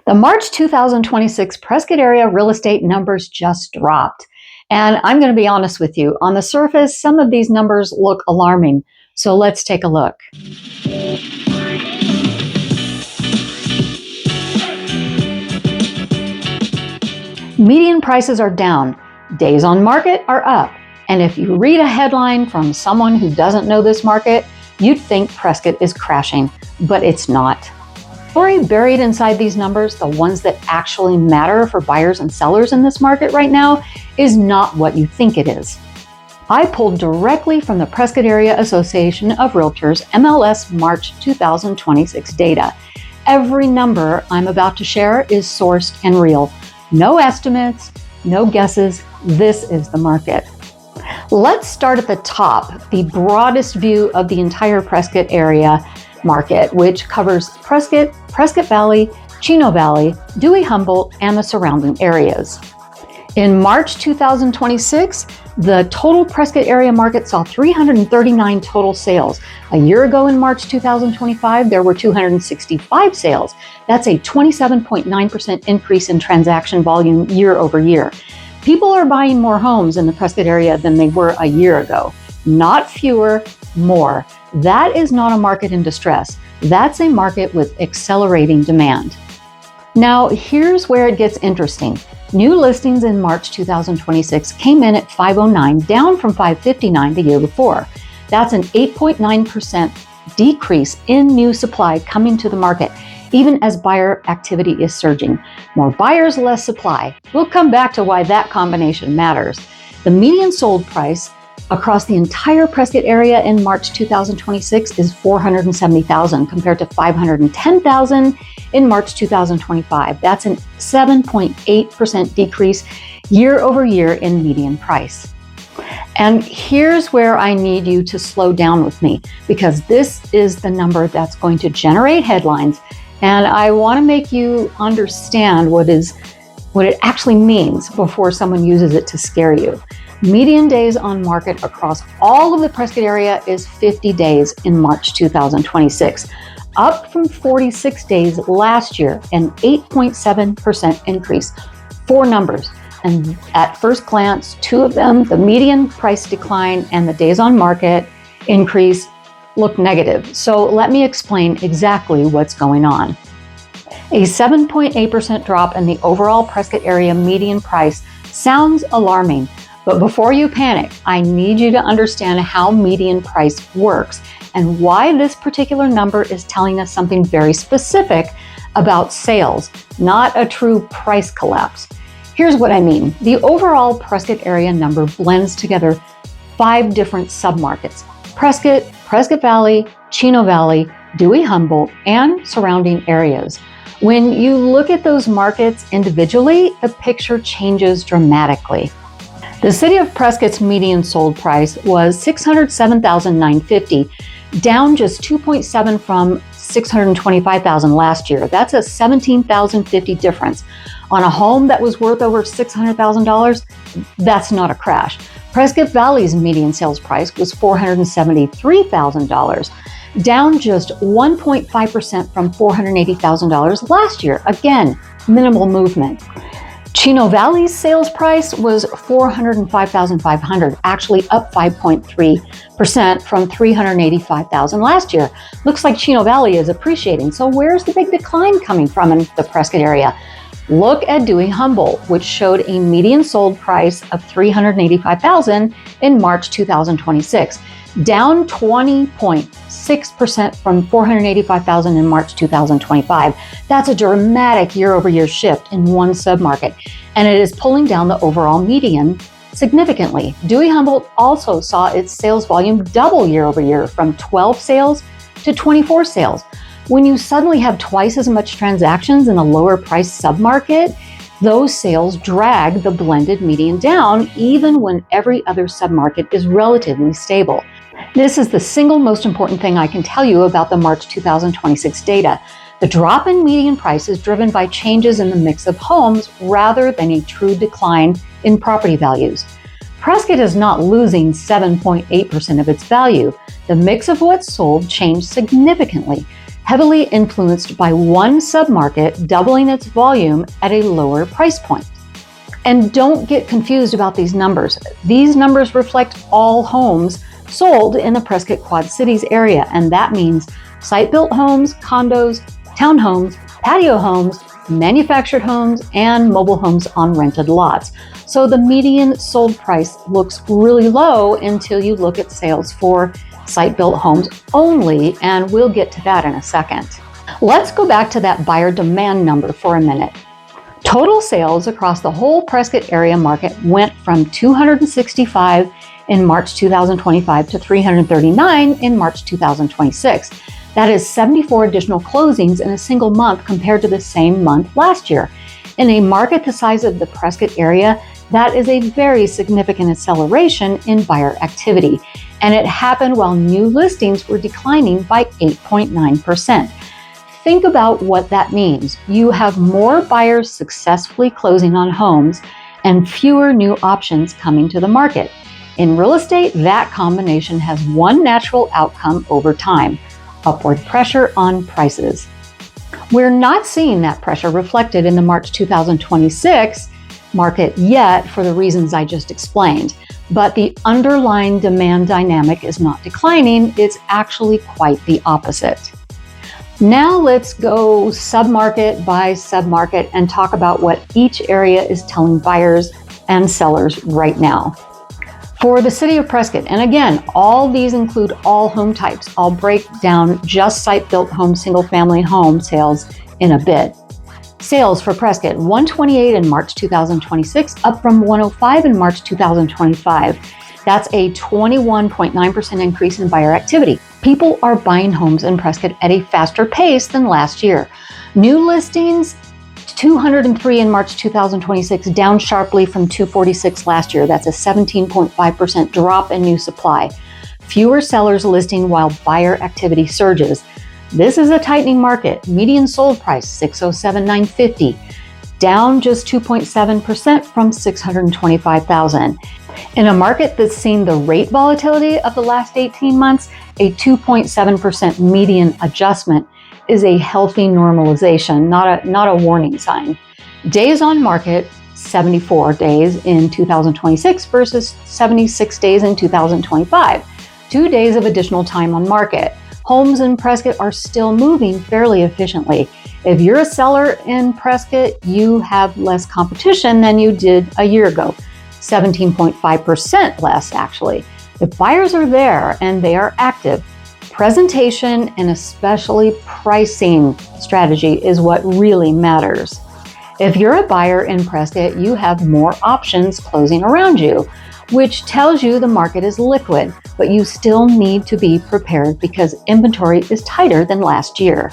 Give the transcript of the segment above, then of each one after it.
The March 2026 Prescott area real estate numbers just dropped. And I'm going to be honest with you, on the surface, some of these numbers look alarming. So let's take a look. Median prices are down, days on market are up. And if you read a headline from someone who doesn't know this market, you'd think Prescott is crashing, but it's not. The story buried inside these numbers, the ones that actually matter for buyers and sellers in this market right now, is not what you think it is. I pulled directly from the Prescott Area Association of Realtors MLS March 2026 data. Every number I'm about to share is sourced and real. No estimates, no guesses. This is the market. Let's start at the top, the broadest view of the entire Prescott area market, which covers Prescott, Prescott Valley, Chino Valley, Dewey-Humboldt, and the surrounding areas. In March 2026, the total Prescott area market saw 339 total sales. A year ago in March 2025, there were 265 sales. That's a 27.9% increase in transaction volume year over year. People are buying more homes in the Prescott area than they were a year ago. Not fewer, more. That is not a market in distress. That's a market with accelerating demand. Now, here's where it gets interesting. New listings in March 2026 came in at 509, down from 559 the year before. That's an 8.9% decrease in new supply coming to the market, even as buyer activity is surging. More buyers, less supply. We'll come back to why that combination matters. The median sold price across the entire Prescott area in March 2026 is $470,000 compared to $510,000 in March 2025. That's an 7.8% decrease year over year in median price. And here's where I need you to slow down with me, because this is the number that's going to generate headlines. And I want to make you understand what it actually means before someone uses it to scare you. Median days on market across all of the Prescott area is 50 days in March 2026, up from 46 days last year, an 8.7% increase. Four numbers. And at first glance, two of them, the median price decline and the days on market increase, look negative. So let me explain exactly what's going on. A 7.8% drop in the overall Prescott area median price sounds alarming. But before you panic, I need you to understand how median price works and why this particular number is telling us something very specific about sales, not a true price collapse. Here's what I mean. The overall Prescott area number blends together 5 different submarkets: Prescott, Prescott Valley, Chino Valley, Dewey-Humboldt, and surrounding areas. When you look at those markets individually, the picture changes dramatically. The city of Prescott's median sold price was $607,950, down just 2.7 from $625,000 last year. That's a $17,050 difference. On a home that was worth over $600,000, that's not a crash. Prescott Valley's median sales price was $473,000, down just 1.5% from $480,000 last year. Again, minimal movement. Chino Valley's sales price was $405,500, actually up 5.3% from $385,000 last year. Looks like Chino Valley is appreciating. So where's the big decline coming from in the Prescott area? Look at Dewey-Humboldt, which showed a median sold price of $385,000 in March 2026, down 20.6% from $485,000 in March 2025. That's a dramatic year-over-year shift in one submarket, and it is pulling down the overall median significantly. Dewey-Humboldt also saw its sales volume double year-over-year from 12 sales to 24 sales. When you suddenly have twice as much transactions in a lower price submarket, those sales drag the blended median down even when every other submarket is relatively stable. This is the single most important thing I can tell you about the March 2026 data. The drop in median price is driven by changes in the mix of homes rather than a true decline in property values. Prescott is not losing 7.8% of its value. The mix of what's sold changed significantly. heavily influenced by one submarket doubling its volume at a lower price point. And don't get confused about these numbers. These numbers reflect all homes sold in the Prescott Quad Cities area, and that means site-built homes, condos, townhomes, patio homes, manufactured homes, and mobile homes on rented lots. So the median sold price looks really low until you look at sales for site-built homes only, and we'll get to that in a second. Let's go back to that buyer demand number for a minute. Total sales across the whole Prescott area market went from 265 in March 2025 to 339 in March 2026. That is 74 additional closings in a single month compared to the same month last year. In a market the size of the Prescott area, that is a very significant acceleration in buyer activity. And it happened while new listings were declining by 8.9%. Think about what that means. You have more buyers successfully closing on homes and fewer new options coming to the market. In real estate, that combination has one natural outcome over time: upward pressure on prices. We're not seeing that pressure reflected in the March 2026 market yet for the reasons I just explained, but the underlying demand dynamic is not declining, it's actually quite the opposite. Now let's go submarket by submarket and talk about what each area is telling buyers and sellers right now. For the city of Prescott, and again, all these include all home types. I'll break down just site-built home, single-family home sales in a bit. Sales for Prescott, 128 in March 2026, up from 105 in March 2025. That's a 21.9% increase in buyer activity. People are buying homes in Prescott at a faster pace than last year. New listings, 203 in March 2026, down sharply from 246 last year. That's a 17.5% drop in new supply. Fewer sellers listing while buyer activity surges. This is a tightening market. Median sold price, $607,950, down just 2.7% from $625,000. In a market that's seen the rate volatility of the last 18 months, a 2.7% median adjustment is a healthy normalization, not a warning sign. Days on market, 74 days in 2026 versus 76 days in 2025. 2 days of additional time on market. Homes in Prescott are still moving fairly efficiently. If you're a seller in Prescott, you have less competition than you did a year ago. 17.5% less, actually. If buyers are there and they are active, presentation and especially pricing strategy is what really matters. If you're a buyer in Prescott, you have more options closing around you, which tells you the market is liquid, but you still need to be prepared because inventory is tighter than last year.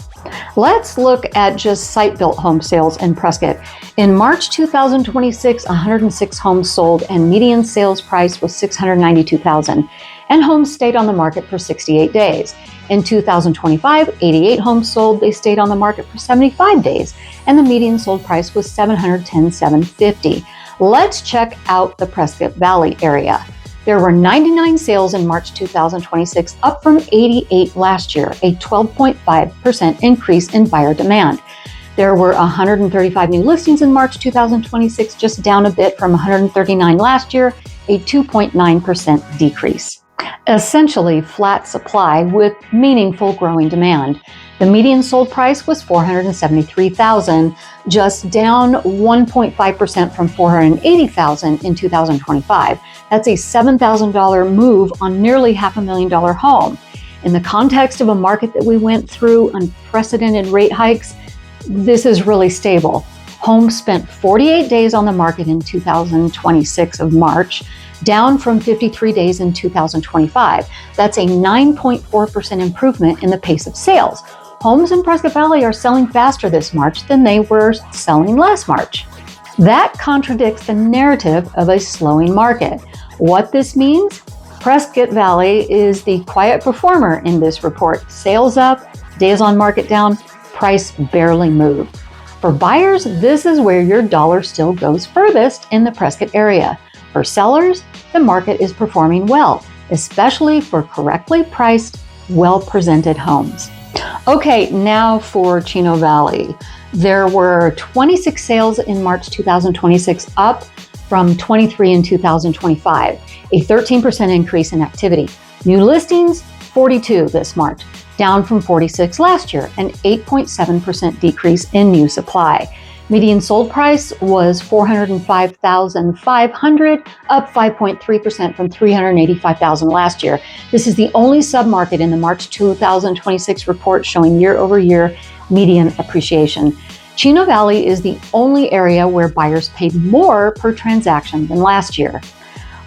Let's look at just site-built home sales in Prescott. In March 2026, 106 homes sold and median sales price was $692,000, and homes stayed on the market for 68 days. In 2025, 88 homes sold, they stayed on the market for 75 days, and the median sold price was $710,750. Let's check out the Prescott Valley area. There were 99 sales in March 2026, up from 88 last year, a 12.5% increase in buyer demand. There were 135 new listings in March 2026, just down a bit from 139 last year, a 2.9% decrease. Essentially flat supply with meaningful growing demand. The median sold price was $473,000, just down 1.5% from $480,000 in 2025. That's a $7,000 move on nearly $500,000 home. In the context of a market that we went through unprecedented rate hikes, this is really stable. Homes spent 48 days on the market in 2026 of March, down from 53 days in 2025. That's a 9.4% improvement in the pace of sales. Homes in Prescott Valley are selling faster this March than they were selling last March. That contradicts the narrative of a slowing market. What this means? Prescott Valley is the quiet performer in this report. Sales up, days on market down, price barely moved. For buyers, this is where your dollar still goes furthest in the Prescott area. For sellers, the market is performing well, especially for correctly priced, well-presented homes. Okay, now for Chino Valley. There were 26 sales in March 2026, up from 23 in 2025, a 13% increase in activity. New listings, 42 this March, down from 46 last year, an 8.7% decrease in new supply. Median sold price was $405,500, up 5.3% from $385,000 last year. This is the only submarket in the March 2026 report showing year-over-year median appreciation. Chino Valley is the only area where buyers paid more per transaction than last year.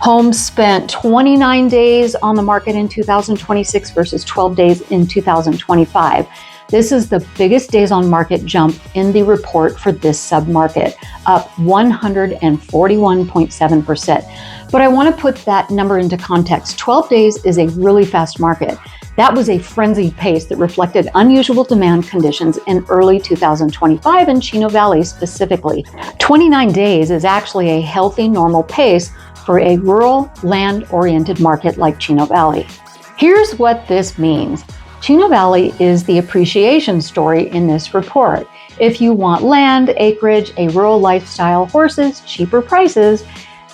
Homes spent 29 days on the market in 2026 versus 12 days in 2025. This is the biggest days on market jump in the report for this submarket, up 141.7%. But I want to put that number into context. 12 days is a really fast market. That was a frenzied pace that reflected unusual demand conditions in early 2025 in Chino Valley specifically. 29 days is actually a healthy, normal pace for a rural, land-oriented market like Chino Valley. Here's what this means. Chino Valley is the appreciation story in this report. If you want land, acreage, a rural lifestyle, horses, cheaper prices,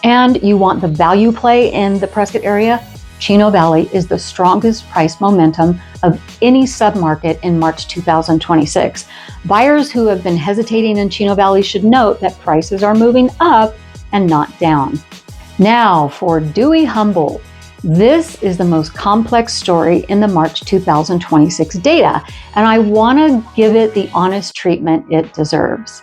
and you want the value play in the Prescott area, Chino Valley is the strongest price momentum of any submarket in March 2026. Buyers who have been hesitating in Chino Valley should note that prices are moving up and not down. Now for Dewey-Humboldt. This is the most complex story in the March 2026 data, and I want to give it the honest treatment it deserves.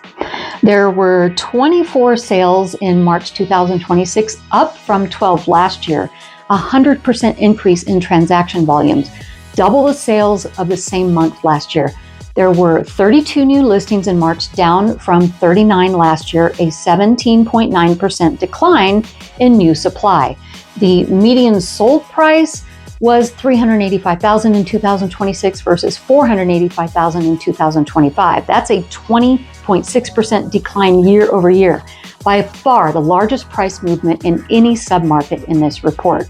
There were 24 sales in March 2026, up from 12 last year, a 100% increase in transaction volumes, double the sales of the same month last year. There were 32 new listings in March, down from 39 last year, a 17.9% decline in new supply. The median sold price was $385,000 in 2026 versus $485,000 in 2025. That's a 20.6% decline year over year, by far the largest price movement in any submarket in this report.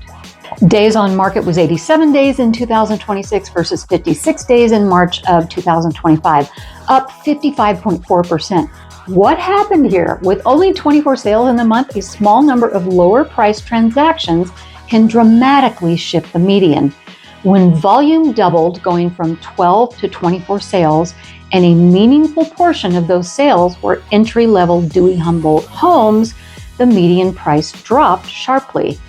Days on market was 87 days in 2026 versus 56 days in March of 2025, up 55.4%. What happened here? With only 24 sales in the month, a small number of lower priced transactions can dramatically shift the median. When volume doubled, going from 12 to 24 sales, and a meaningful portion of those sales were entry-level Dewey-Humboldt homes, the median price dropped sharply.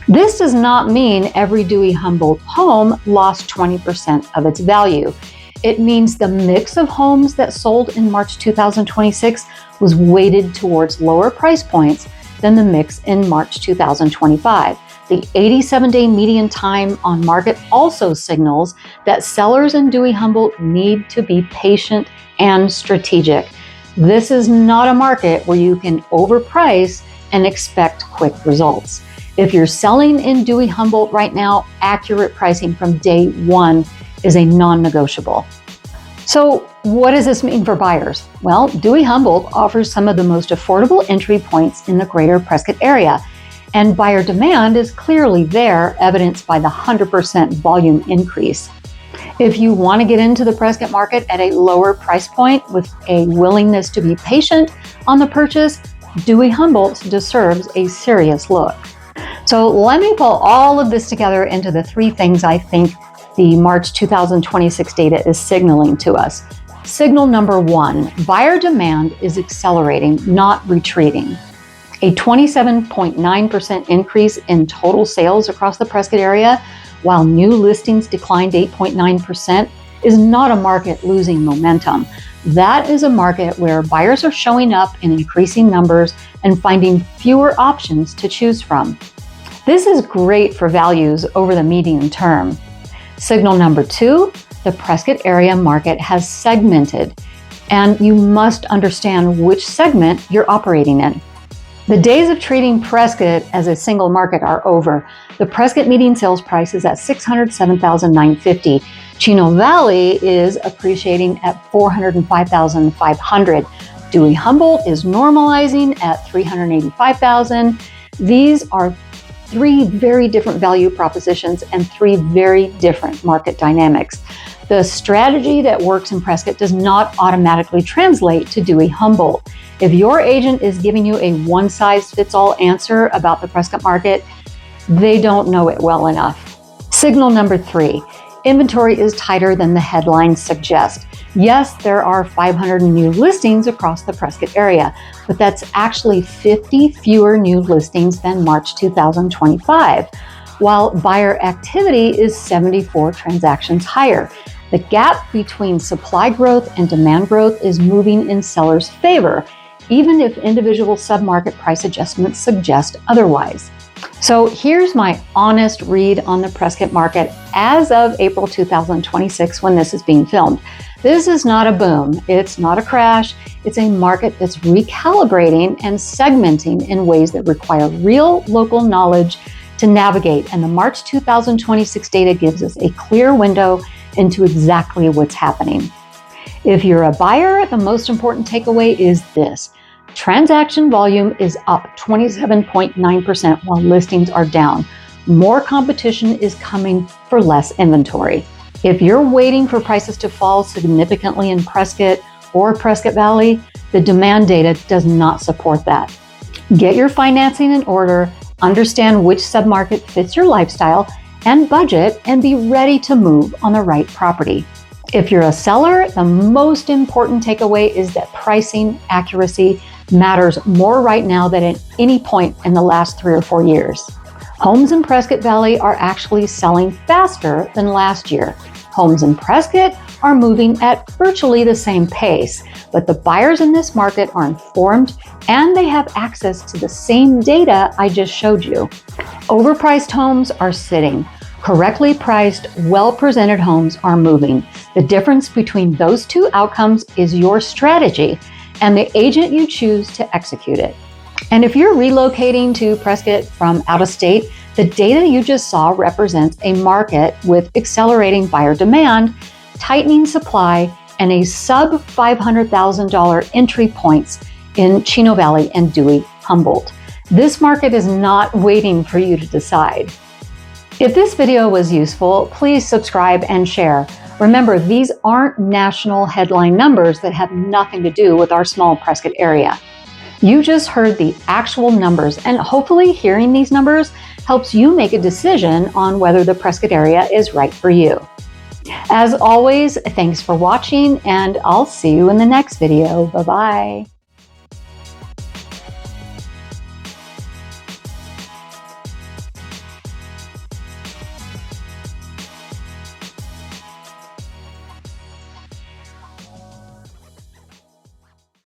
This does not mean every Dewey-Humboldt home lost 20% of its value. It means the mix of homes that sold in March 2026 was weighted towards lower price points than the mix in March 2025. The 87-day median time on market also signals that sellers in Dewey-Humboldt need to be patient and strategic. This is not a market where you can overprice and expect quick results. If you're selling in Dewey-Humboldt right now, accurate pricing from day one is a non-negotiable. So what does this mean for buyers? Well, Dewey-Humboldt offers some of the most affordable entry points in the greater Prescott area, and buyer demand is clearly there, evidenced by the 100% volume increase. If you want to get into the Prescott market at a lower price point with a willingness to be patient on the purchase, Dewey-Humboldt deserves a serious look. So let me pull all of this together into the three things I think the March 2026 data is signaling to us. Signal number one, buyer demand is accelerating, not retreating. A 27.9% increase in total sales across the Prescott area, while new listings declined 8.9%, is not a market losing momentum. That is a market where buyers are showing up in increasing numbers and finding fewer options to choose from. This is great for values over the medium term. Signal number two, the Prescott area market has segmented, and you must understand which segment you're operating in. The days of treating Prescott as a single market are over. The Prescott median sales price is at $607,950. Chino Valley is appreciating at $405,500. Dewey-Humboldt is normalizing at $385,000. These are three very different value propositions and three very different market dynamics. The strategy that works in Prescott does not automatically translate to Dewey-Humboldt. If your agent is giving you a one-size-fits-all answer about the Prescott market, they don't know it well enough. Signal number 3, inventory is tighter than the headlines suggest. Yes, there are 500 new listings across the Prescott area, but that's actually 50 fewer new listings than March 2025, while buyer activity is 74 transactions higher. The gap between supply growth and demand growth is moving in sellers' favor, even if individual submarket price adjustments suggest otherwise. So here's my honest read on the Prescott market as of April 2026 when this is being filmed. This is not a boom, it's not a crash, it's a market that's recalibrating and segmenting in ways that require real local knowledge to navigate, and the March 2026 data gives us a clear window into exactly what's happening. If you're a buyer, the most important takeaway is this. Transaction volume is up 27.9% while listings are down. More competition is coming for less inventory. If you're waiting for prices to fall significantly in Prescott or Prescott Valley, the demand data does not support that. Get your financing in order, understand which submarket fits your lifestyle and budget, and be ready to move on the right property. If you're a seller, the most important takeaway is that pricing accuracy matters more right now than at any point in the last 3 or 4 years. Homes in Prescott Valley are actually selling faster than last year. Homes in Prescott are moving at virtually the same pace, but the buyers in this market are informed and they have access to the same data I just showed you. Overpriced homes are sitting. Correctly priced, well-presented homes are moving. The difference between those two outcomes is your strategy and the agent you choose to execute it. And if you're relocating to Prescott from out of state, the data you just saw represents a market with accelerating buyer demand, tightening supply, and a sub $500,000 entry points in Chino Valley and Dewey-Humboldt. This market is not waiting for you to decide. If this video was useful, please subscribe and share. Remember, these aren't national headline numbers that have nothing to do with our small Prescott area. You just heard the actual numbers, and hopefully hearing these numbers helps you make a decision on whether the Prescott area is right for you. As always, thanks for watching, and I'll see you in the next video. Bye-bye.